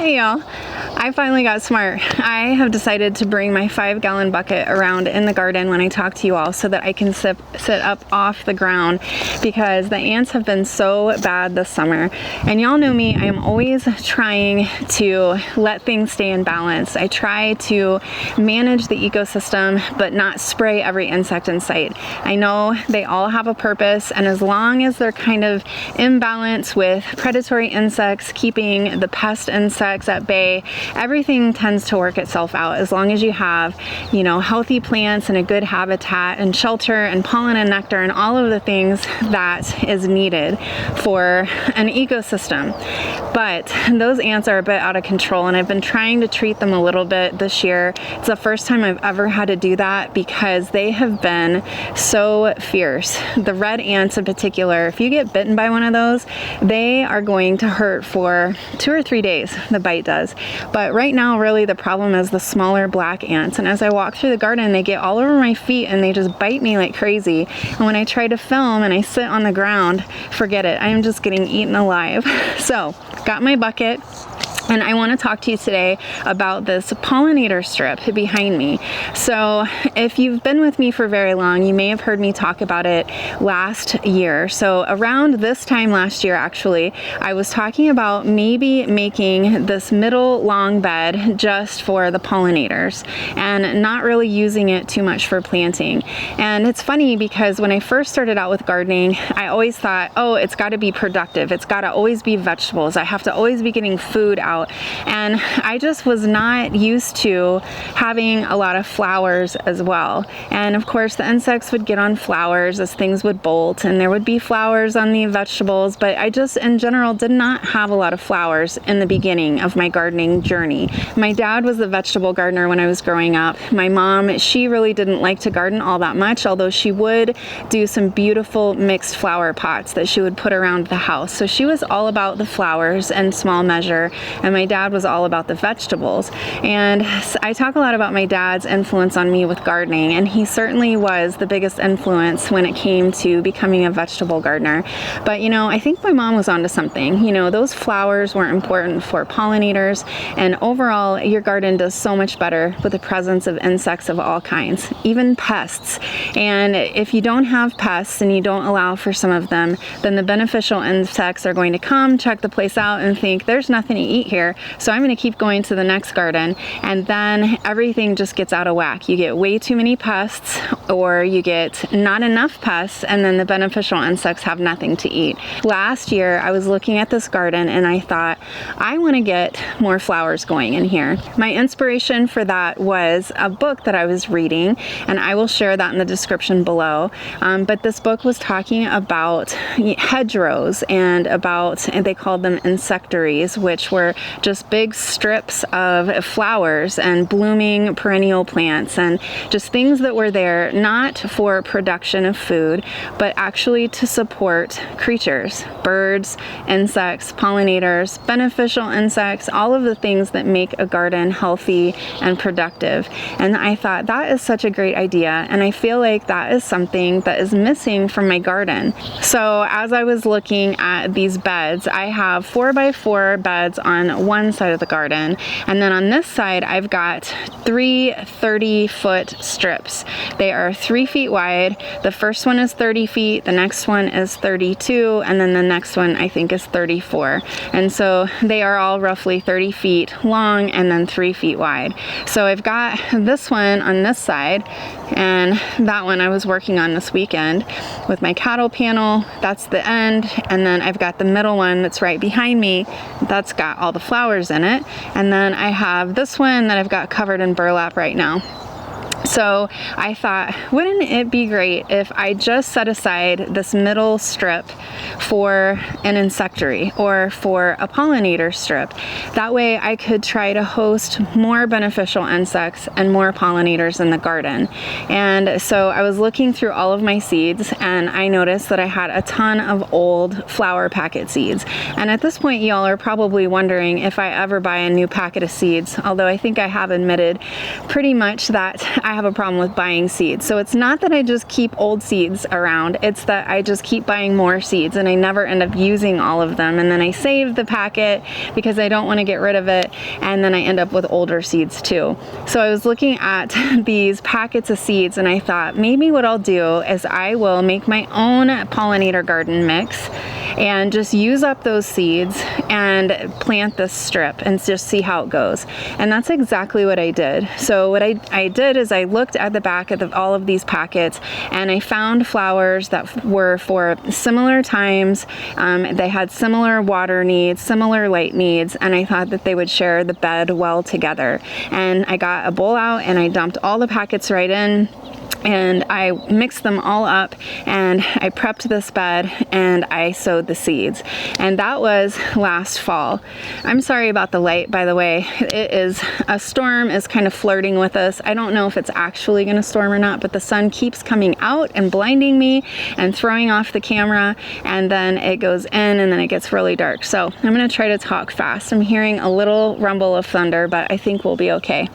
Hey y'all, I finally got smart. I have decided to bring my 5-gallon bucket around in the garden when I talk to you all so that I can sit up off the ground, because the ants have been so bad this summer. And y'all know me, I am always trying to let things stay in balance. I try to manage the ecosystem but not spray every insect in sight. I know they all have a purpose, and as long as they're kind of in balance with predatory insects, keeping the pest insects at bay, everything tends to work itself out as long as you have, you know, healthy plants and a good habitat and shelter and pollen and nectar and all of the things that is needed for an ecosystem. But those ants are a bit out of control, and I've been trying to treat them a little bit this year. It's the first time I've ever had to do that because they have been so fierce. The red ants in particular, if you get bitten by one of those, they are going to hurt for 2 or 3 days, the bite does. But right now, really, the problem is the smaller black ants. And as I walk through the garden, they get all over my feet and they just bite me like crazy. And when I try to film and I sit on the ground, forget it. I am just getting eaten alive. So, got my bucket. And I want to talk to you today about this pollinator strip behind me. So if you've been with me for very long, you may have heard me talk about it last year. So around this time last year, actually, I was talking about maybe making this middle long bed just for the pollinators and not really using it too much for planting. And it's funny because when I first started out with gardening, I always thought, oh, it's got to be productive. It's got to always be vegetables. I have to always be getting food out. And I just was not used to having a lot of flowers as well. And of course the insects would get on flowers as things would bolt, and there would be flowers on the vegetables, but I just in general did not have a lot of flowers in the beginning of my gardening journey. My dad was the vegetable gardener when I was growing up. My mom, she really didn't like to garden all that much, although she would do some beautiful mixed flower pots that she would put around the house. So she was all about the flowers in small measure, and my dad was all about the vegetables. And I talk a lot about my dad's influence on me with gardening, and he certainly was the biggest influence when it came to becoming a vegetable gardener. But you know, I think my mom was onto something. You know, those flowers were important for pollinators, and overall your garden does so much better with the presence of insects of all kinds, even pests. And if you don't have pests and you don't allow for some of them, then the beneficial insects are going to come, check the place out, and think there's nothing to eat here, so I'm going to keep going to the next garden, and then everything just gets out of whack. You get way too many pests, or you get not enough pests, and then the beneficial insects have nothing to eat. Last year I was looking at this garden and I thought, I want to get more flowers going in here. My inspiration for that was a book that I was reading, and I will share that in the description below. But this book was talking about hedgerows and about, and they called them insectaries, which were just big strips of flowers and blooming perennial plants and just things that were there not for production of food, but actually to support creatures, birds, insects, pollinators, beneficial insects, all of the things that make a garden healthy and productive. And I thought that is such a great idea, and I feel like that is something that is missing from my garden. So as I was looking at these beds, I have 4x4 beds on one side of the garden, and then on this side I've got 3 30-foot strips. They are 3 feet wide. The first one is 30 feet, the next one is 32, and then the next one I think is 34. And so they are all roughly 30 feet long and then 3 feet wide. So I've got this one on this side, and that one I was working on this weekend with my cattle panel. That's the end, and then I've got the middle one that's right behind me. That's got all the flowers in it, and then I have this one that I've got covered in burlap right now. So I thought, wouldn't it be great if I just set aside this middle strip for an insectary or for a pollinator strip? That way I could try to host more beneficial insects and more pollinators in the garden. And so I was looking through all of my seeds, and I noticed that I had a ton of old flower packet seeds. And at this point, y'all are probably wondering if I ever buy a new packet of seeds, although I think I have admitted pretty much that I have a problem with buying seeds. So it's not that I just keep old seeds around, it's that I just keep buying more seeds and I never end up using all of them. And then I save the packet because I don't want to get rid of it. And then I end up with older seeds too. So I was looking at these packets of seeds and I thought maybe what I'll do is I will make my own pollinator garden mix and just use up those seeds and plant this strip and just see how it goes. And that's exactly what I did. So what I did is I looked at the back of all of these packets and I found flowers that were for similar times. They had similar water needs, similar light needs, and I thought that they would share the bed well together. And I got a bowl out and I dumped all the packets right in. And I mixed them all up and I prepped this bed and I sowed the seeds. And that was last fall. I'm sorry about the light, by the way. A storm is kind of flirting with us. I don't know if it's actually going to storm or not, but the sun keeps coming out and blinding me and throwing off the camera, and then it goes in and then it gets really dark. So I'm going to try to talk fast. I'm hearing a little rumble of thunder, but I think we'll be okay.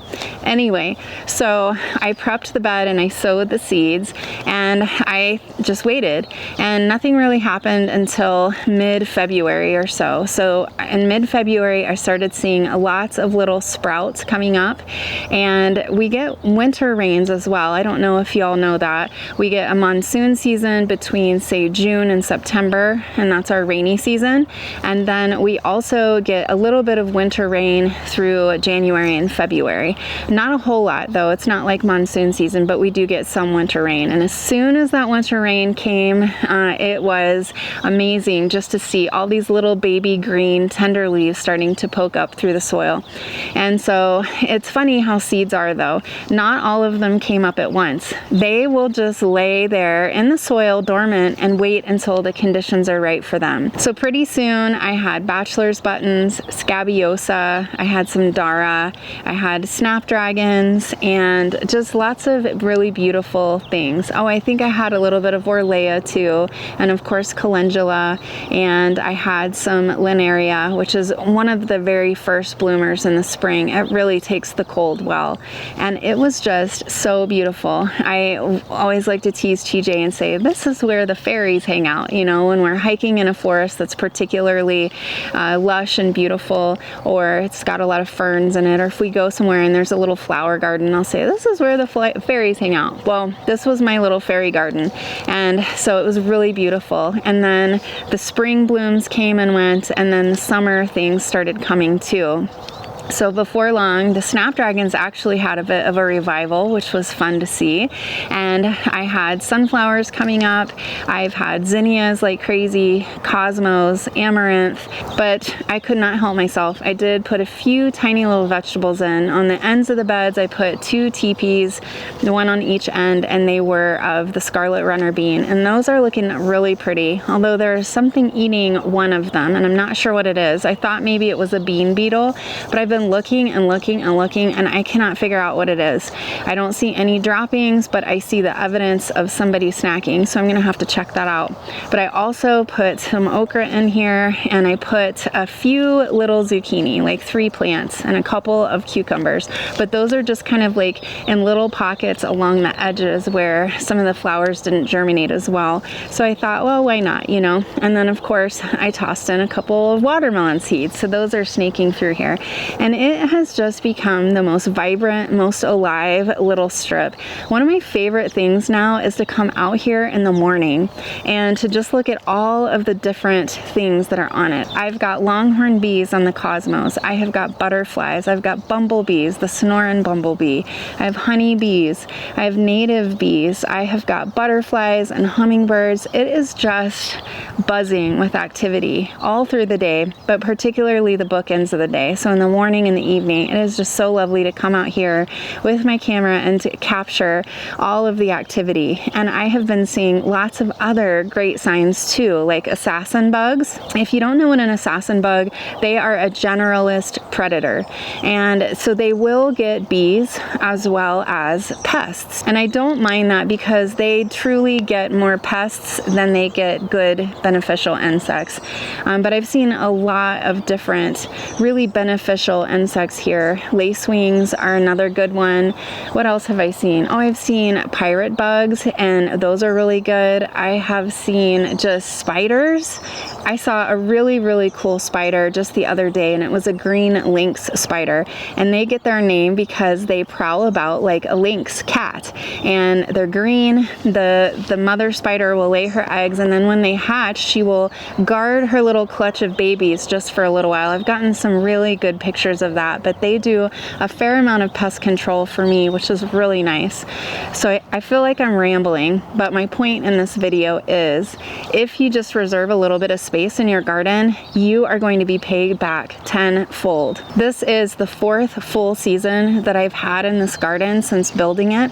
Anyway, so I prepped the bed and I sowed the seeds and I just waited, and nothing really happened until mid-February or so. So in mid-February I started seeing lots of little sprouts coming up, and we get winter rains as well. I don't know if y'all know that. We get a monsoon season between, say, June and September, and that's our rainy season. And then we also get a little bit of winter rain through January and February. Not a whole lot though. It's not like monsoon season, but we do get some winter rain. And as soon as that winter rain came, it was amazing just to see all these little baby green tender leaves starting to poke up through the soil. And so it's funny how seeds are though. Not all of them came up at once. They will just lay there in the soil dormant and wait until the conditions are right for them. So pretty soon I had bachelor's buttons, scabiosa, I had some dara, I had snapdragons, and just lots of really beautiful things. Oh, I think I had a little bit of orlea too, and of course calendula, and I had some linaria, which is one of the very first bloomers in the spring. It really takes the cold well, and it was just so beautiful. I always like to tease TJ and say, this is where the fairies hang out, you know, when we're hiking in a forest that's particularly lush and beautiful, or it's got a lot of ferns in it, or if we go somewhere and there's a little flower garden, I'll say, this is where the fairies hang out. Well, this was my little fairy garden, and so it was really beautiful. And then the spring blooms came and went, and then the summer things started coming too. So before long, the snapdragons actually had a bit of a revival, which was fun to see. And I had sunflowers coming up. I've had zinnias like crazy, cosmos, amaranth, but I could not help myself. I did put a few tiny little vegetables in. On the ends of the beds, I put 2 teepees, one on each end, and they were of the scarlet runner bean. And those are looking really pretty, although there's something eating one of them, and I'm not sure what it is. I thought maybe it was a bean beetle, but I've been looking and looking and looking, and I cannot figure out what it is. I don't see any droppings, but I see the evidence of somebody snacking, so I'm gonna have to check that out. But I also put some okra in here, and I put a few little zucchini, like 3 plants, and a couple of cucumbers, but those are just kind of like in little pockets along the edges where some of the flowers didn't germinate as well. So I thought, well, why not, you know? And then of course I tossed in a couple of watermelon seeds, so those are snaking through here. And it has just become the most vibrant, most alive little strip. One of my favorite things now is to come out here in the morning and to just look at all of the different things that are on it. I've got longhorn bees on the cosmos. I have got butterflies. I've got bumblebees, the Sonoran bumblebee. I have honey bees. I have native bees. I have got butterflies and hummingbirds. It is just buzzing with activity all through the day, but particularly the bookends of the day. So in the morning, in the evening, it is just so lovely to come out here with my camera and to capture all of the activity. And I have been seeing lots of other great signs too, like assassin bugs. If you don't know what an assassin bug, they are a generalist predator, and so they will get bees as well as pests. And I don't mind that because they truly get more pests than they get good beneficial insects. But I've seen a lot of different really beneficial beneficial insects here. Lacewings are another good one. What else have I seen? Oh, I've seen pirate bugs, and those are really good. I have seen just spiders. I saw a really, really cool spider just the other day, and it was a green lynx spider, and they get their name because they prowl about like a lynx cat, and they're green. The mother spider will lay her eggs, and then when they hatch, she will guard her little clutch of babies just for a little while. I've gotten some really good pictures of that, but they do a fair amount of pest control for me, which is really nice. So I feel like I'm rambling, but my point in this video is if you just reserve a little bit of space in your garden, you are going to be paid back tenfold. This is the 4th full season that I've had in this garden since building it.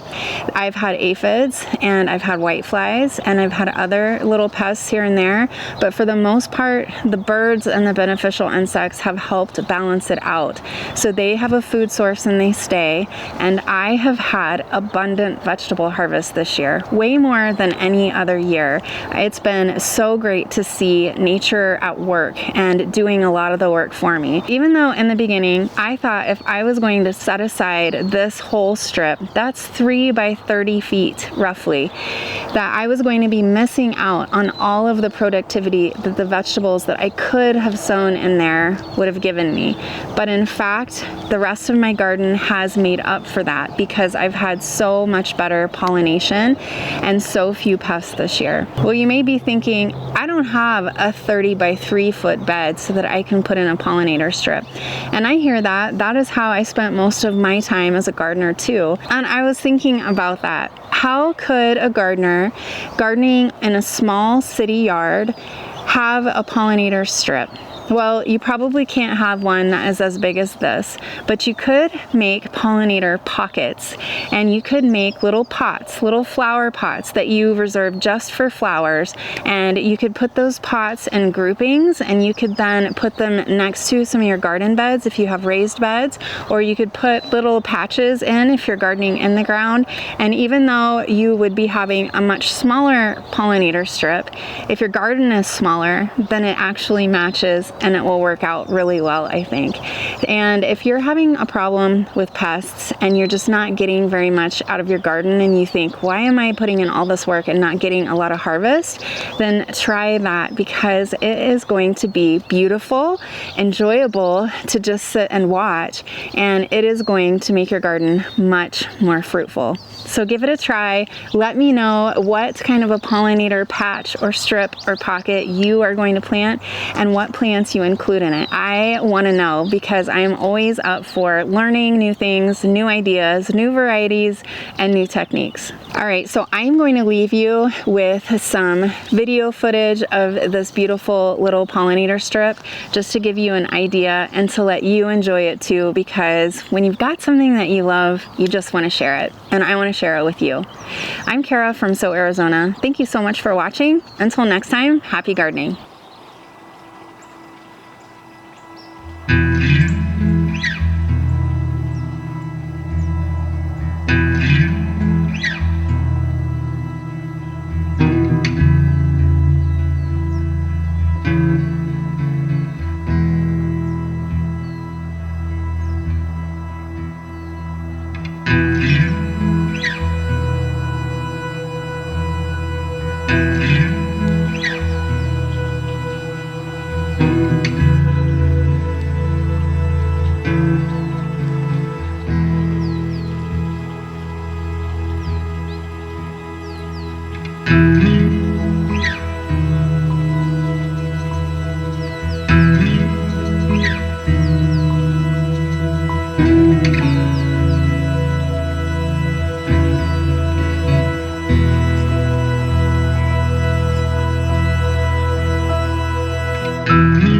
I've had aphids, and I've had whiteflies, and I've had other little pests here and there, but for the most part, the birds and the beneficial insects have helped balance it out. So they have a food source and they stay, and I have had abundant vegetable harvest this year, way more than any other year. It's been so great to see nature at work and doing a lot of the work for me. Even though in the beginning, I thought if I was going to set aside this whole strip, that's 3 by 30 feet roughly, that I was going to be missing out on all of the productivity that the vegetables that I could have sown in there would have given me. But in fact, the rest of my garden has made up for that because I've had so much better pollination and so few pests this year. Well, you may be thinking, I don't have a 30 by 3 foot bed so that I can put in a pollinator strip. And I hear that. That is how I spent most of my time as a gardener too. And I was thinking about that. How could a gardener gardening in a small city yard have a pollinator strip? Well, you probably can't have one that is as big as this, but you could make pollinator pockets, and you could make little pots, little flower pots that you reserve just for flowers, and you could put those pots in groupings, and you could then put them next to some of your garden beds if you have raised beds, or you could put little patches in if you're gardening in the ground. And even though you would be having a much smaller pollinator strip, if your garden is smaller, then it actually matches and it will work out really well, I think. And if you're having a problem with pests and you're just not getting very much out of your garden and you think, why am I putting in all this work and not getting a lot of harvest? Then try that, because it is going to be beautiful, enjoyable to just sit and watch, and it is going to make your garden much more fruitful. So give it a try. Let me know what kind of a pollinator patch or strip or pocket you are going to plant and what plants you include in it. I want to know, because I am always up for learning new things, new ideas, new varieties, and new techniques. All right, so I'm going to leave you with some video footage of this beautiful little pollinator strip just to give you an idea and to let you enjoy it too, because when you've got something that you love, you just want to share it, and I want to share it with you. I'm Kara from So Arizona. Thank you so much for watching. Until next time, happy gardening. Mm-hmm.